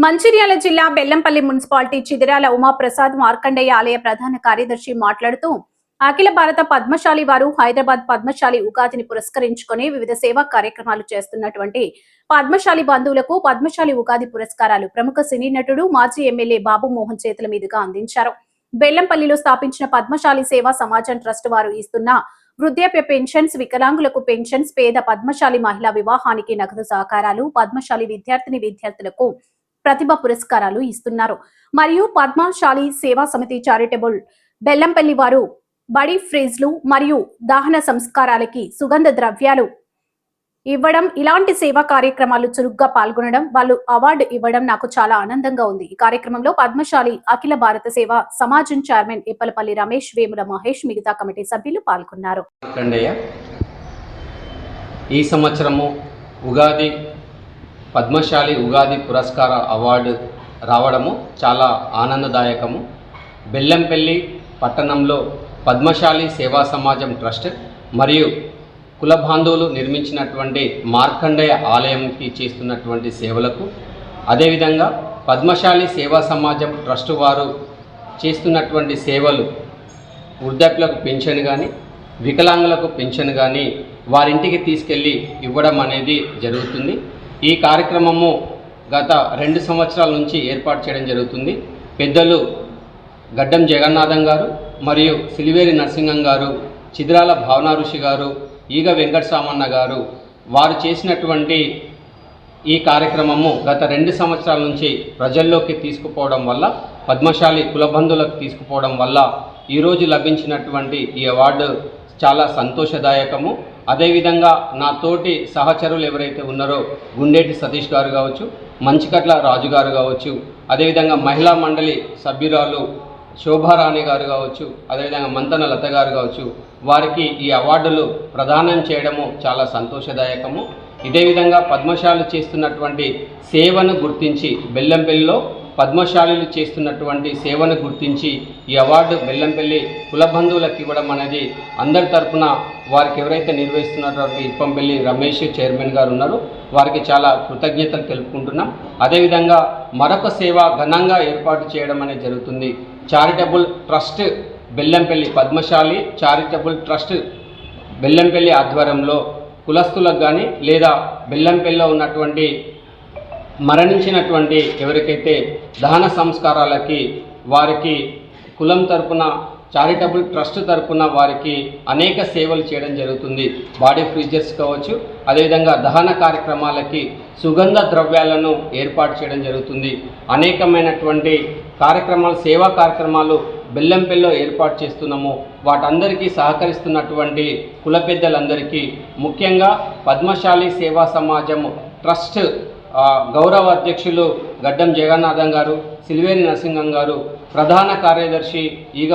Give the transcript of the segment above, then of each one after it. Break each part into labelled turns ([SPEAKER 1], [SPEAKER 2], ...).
[SPEAKER 1] మంచిర్యాల జిల్లా బెల్లంపల్లి మున్సిపాలిటీ చిదిరాల ఉమాప్రసాద్ మార్కండేయ ఆలయ ప్రధాన కార్యదర్శి మాట్లాడుతూ అఖిల భారత పద్మశాలి వారు హైదరాబాద్ పద్మశాలి ఉగాదిని పురస్కరించుకుని వివిధ సేవా కార్యక్రమాలు చేస్తున్నటువంటి పద్మశాలి బంధువులకు పద్మశాలి ఉగాది పురస్కారాలు ప్రముఖ సినీ నటుడు మాజీ ఎమ్మెల్యే బాబు మోహన్ చేతుల మీదుగా అందించారు. బెల్లంపల్లిలో స్థాపించిన పద్మశాలి సేవా సమాజం ట్రస్ట్ వారు ఇస్తున్న వృద్ధాప్య పెన్షన్స్, వికలాంగులకు పెన్షన్స్, పేద పద్మశాలి మహిళా వివాహానికి నగదు సహకారాలు, పద్మశాలి విద్యార్థులకు ప్రతిభ పురస్కారాలు ఇస్తున్నారు. మరియు పద్మశాలి సేవా సమితి చారిటబుల్ బెల్లంపల్లి వారు బడి ఫ్రిజ్లు మరియు దహన సంస్కారాలకి సుగంధ ద్రవ్యాలు ఇవ్వడం, ఇలాంటి సేవా కార్యక్రమాలు చురుగ్గా పాల్గొనడం, వాళ్ళు అవార్డు ఇవ్వడం నాకు చాలా ఆనందంగా ఉంది. ఈ కార్యక్రమంలో పద్మశాలి అఖిల భారత సేవా సమాజం చైర్మన్ ఇప్పలపల్లి రమేష్, వేముల మహేష్, మిగతా కమిటీ సభ్యులు పాల్గొన్నారు.
[SPEAKER 2] ఈ సంవత్సరము ఉగాది పద్మశాలి ఉగాది పురస్కార అవార్డు రావడము చాలా ఆనందదాయకము. బెల్లంపల్లి పట్టణంలో పద్మశాలి సేవా సమాజం ట్రస్ట్ మరియు కుల బాంధవులు నిర్మించినటువంటి మార్కండేయ ఆలయంకి చేస్తున్నటువంటి సేవలకు, అదేవిధంగా పద్మశాలి సేవా సమాజం ట్రస్ట్ వారు చేస్తున్నటువంటి సేవలు వృద్ధాప్యులకు పెన్షన్ కానీ, వికలాంగులకు పెన్షన్ కానీ వారింటికి తీసుకెళ్ళి ఇవ్వడం అనేది జరుగుతుంది. ఈ కార్యక్రమము గత 2 సంవత్సరాల నుంచి ఏర్పాటు చేయడం జరుగుతుంది. పెద్దలు గడ్డం జగన్నాథం గారు మరియు సిలివేరి నరసింహం గారు, చిదిరాల భావన ఋషి గారు, ఈగ వెంకటస్వామన్న గారు వారు చేసినటువంటి ఈ కార్యక్రమము గత 2 సంవత్సరాల నుంచి ప్రజల్లోకి తీసుకుపోవడం వల్ల, పద్మశాలి కులబంధువులకు తీసుకుపోవడం వల్ల ఈరోజు లభించినటువంటి ఈ అవార్డు చాలా సంతోషదాయకము. అదేవిధంగా నా తోటి సహచరులు ఎవరైతే ఉన్నారో గుండేటి సతీష్ గారు కావచ్చు, మంచికట్ల రాజు గారు కావచ్చు, అదేవిధంగా మహిళా మండలి సభ్యురాలు శోభారాణి గారు కావచ్చు, అదేవిధంగా మంతన లత గారు కావచ్చు, వారికి ఈ అవార్డులు ప్రదానం చేయడము చాలా సంతోషదాయకము. ఇదే విధంగా పద్మశాలి చేస్తున్నటువంటి సేవను గుర్తించి, బెల్లంపల్లిలో పద్మశాలీలు చేస్తున్నటువంటి సేవను గుర్తించి ఈ అవార్డు బెల్లంపల్లి కుల బంధువులకు ఇవ్వడం అనేది అందరి తరఫున వారికి ఎవరైతే నిర్వహిస్తున్నటువంటి ఇప్పంపల్లి రమేష్ చైర్మన్ గారు ఉన్నారో వారికి చాలా కృతజ్ఞతలు తెలుపుకుంటున్నాం. అదేవిధంగా మరొక సేవ ఘనంగా ఏర్పాటు చేయడం అనేది జరుగుతుంది. Charitable trust Bellampalli, Padmashali charitable trust Bellampalli ఆధ్వర్యంలో కులస్తులకు కానీ లేదా బెల్లంపల్లిలో ఉన్నటువంటి మరణించినటువంటి ఎవరికైతే దహన సంస్కారాలకి వారికి కులం తరపున చారిటబుల్ ట్రస్ట్ తరపున వారికి అనేక సేవలు చేయడం జరుగుతుంది. బాడీ ఫ్రీజర్స్ కావచ్చు, అదేవిధంగా దహన కార్యక్రమాలకి సుగంధ ద్రవ్యాలను ఏర్పాటు చేయడం జరుగుతుంది. అనేకమైనటువంటి కార్యక్రమాలు, సేవా కార్యక్రమాలు బెల్లంపల్లిలో ఏర్పాటు చేస్తున్నాము. వాటందరికీ సహకరిస్తున్నటువంటి కుల పెద్దలందరికీ, ముఖ్యంగా పద్మశాలి సేవా సమాజం ట్రస్ట్ గౌరవ అధ్యక్షులు గడ్డం జగన్నాథం గారు, సిలివేరి నరసింహం గారు, ప్రధాన కార్యదర్శి ఈగ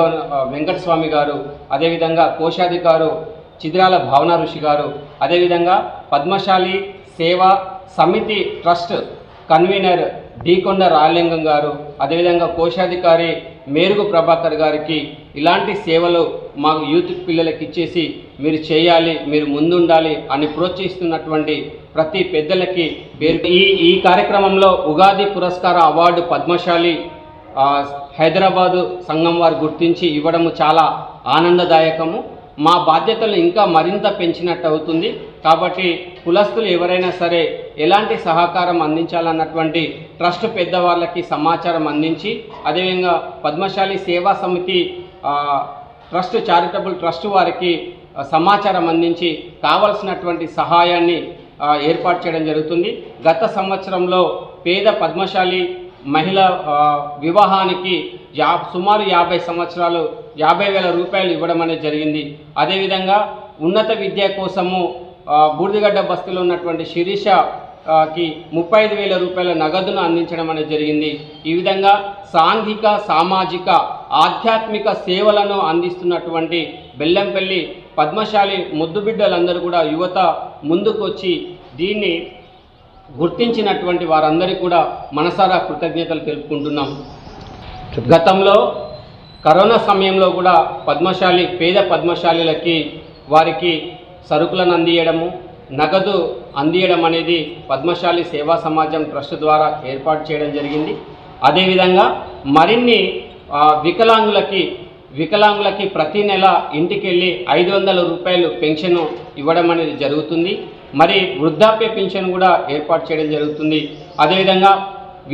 [SPEAKER 2] వెంకటస్వామి గారు, అదేవిధంగా కోశాధికారు చిదిరాల భావన ఋషి గారు, అదేవిధంగా పద్మశాలి సేవా సమితి ట్రస్ట్ కన్వీనర్ డీకొండ రాయలింగం గారు, అదేవిధంగా కోశాధికారి మేరుగు ప్రభాకర్ గారికి ఇలాంటి సేవలు మాకు యూత్ పిల్లలకి ఇచ్చేసి మీరు చేయాలి, మీరు ముందుండాలి అని ప్రోత్సహిస్తున్నటువంటి ప్రతి పెద్దలకి పేరు. ఈ కార్యక్రమంలో ఉగాది పురస్కార అవార్డు పద్మశాలి హైదరాబాదు సంఘం వారు గుర్తించి ఇవ్వడము చాలా ఆనందదాయకము. మా బాధ్యతలు ఇంకా మరింత పెంచినట్టు అవుతుంది. కాబట్టి కులస్తులు ఎవరైనా సరే ఎలాంటి సహకారం అందించాలన్నటువంటి ట్రస్ట్ పెద్దవాళ్ళకి సమాచారం అందించి, అదేవిధంగా పద్మశాలి సేవా సమితి ట్రస్ట్ చారిటబుల్ ట్రస్ట్ వారికి సమాచారం అందించి కావలసినటువంటి సహాయాన్ని ఏర్పాటు చేయడం జరుగుతుంది. గత సంవత్సరంలో పేద పద్మశాలి మహిళ వివాహానికి సుమారు 50 సంవత్సరాలు 50,000 రూపాయలు ఇవ్వడం అనేది జరిగింది. అదేవిధంగా ఉన్నత విద్య కోసము బూర్దిగడ్డ బస్తీలో ఉన్నటువంటి శిరీషకి 35,000 రూపాయల నగదును అందించడం అనేది జరిగింది. ఈ విధంగా సాంఘిక, సామాజిక, ఆధ్యాత్మిక సేవలను అందిస్తున్నటువంటి బెల్లంపల్లి పద్మశాలి ముద్దుబిడ్డలందరూ కూడా యువత ముందుకొచ్చి దీన్ని గుర్తించినటువంటి వారందరికీ కూడా మనసారా కృతజ్ఞతలు తెలుపుకుంటున్నాం. గతంలో కరోనా సమయంలో కూడా పేద పద్మశాలీలకి వారికి సరుకులను అందియడము, నగదు అందియడం అనేది పద్మశాలి సేవా సమాజం ట్రస్ట్ ద్వారా ఏర్పాటు చేయడం జరిగింది. అదేవిధంగా మరిన్ని వికలాంగులకి ప్రతి నెల ఇంటికి వెళ్ళి 500 రూపాయలు పెన్షన్ ఇవ్వడం అనేది జరుగుతుంది. మరి వృద్ధాప్య పెన్షన్ కూడా ఏర్పాటు చేయడం జరుగుతుంది. అదేవిధంగా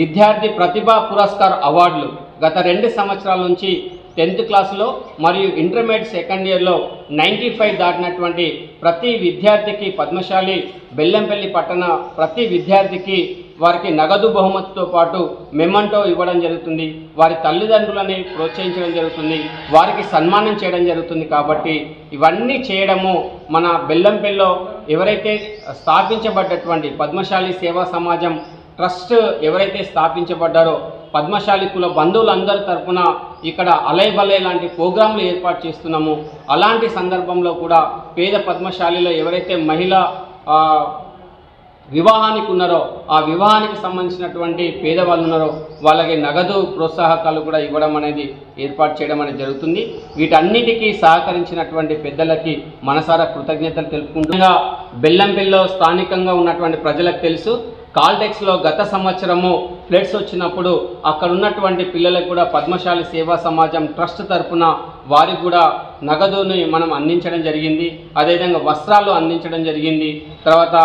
[SPEAKER 2] విద్యార్థి ప్రతిభా పురస్కార్ అవార్డులు గత 2 సంవత్సరాల నుంచి 10th క్లాస్లో మరియు ఇంటర్మీడియట్ సెకండ్ ఇయర్లో 95 దాటినటువంటి ప్రతి విద్యార్థికి పద్మశాలి బెల్లంపల్లి పట్టణ ప్రతి విద్యార్థికి వారికి నగదు బహుమతితో పాటు మెమంటో ఇవ్వడం జరుగుతుంది. వారి తల్లిదండ్రులని ప్రోత్సహించడం జరుగుతుంది, వారికి సన్మానం చేయడం జరుగుతుంది. కాబట్టి ఇవన్నీ చేయడము మన బెల్లంపల్లిలో ఎవరైతే స్థాపించబడ్డటువంటి పద్మశాలి సేవా సమాజం ట్రస్ట్ ఎవరైతే స్థాపించబడ్డారో పద్మశాలి కుల బంధువులందరి తరఫున ఇక్కడ అలైబలే లాంటి ప్రోగ్రాంలు ఏర్పాటు చేస్తున్నాము. అలాంటి సందర్భంలో కూడా పేద పద్మశాలిలో ఎవరైతే మహిళ వివాహానికి ఉన్నారో ఆ వివాహానికి సంబంధించినటువంటి పేదవాళ్ళు ఉన్నారో వాళ్ళకి నగదు ప్రోత్సాహకాలు కూడా ఇవ్వడం అనేది ఏర్పాటు చేయడం అనేది జరుగుతుంది. వీటన్నిటికీ సహకరించినటువంటి పెద్దలకి మనసారా కృతజ్ఞతలు తెలుపుకుంటున్నా. బెల్లంపల్లిలో స్థానికంగా ఉన్నటువంటి ప్రజలకు తెలుసు, కాల్టెక్స్లో గత సంవత్సరము ఫ్లడ్స్ వచ్చినప్పుడు అక్కడ ఉన్నటువంటి పిల్లలకు కూడా పద్మశాలి సేవా సమాజం ట్రస్ట్ తరఫున వారికి కూడా నగదుని మనం అందించడం జరిగింది. అదేవిధంగా వస్త్రాలు అందించడం జరిగింది. తర్వాత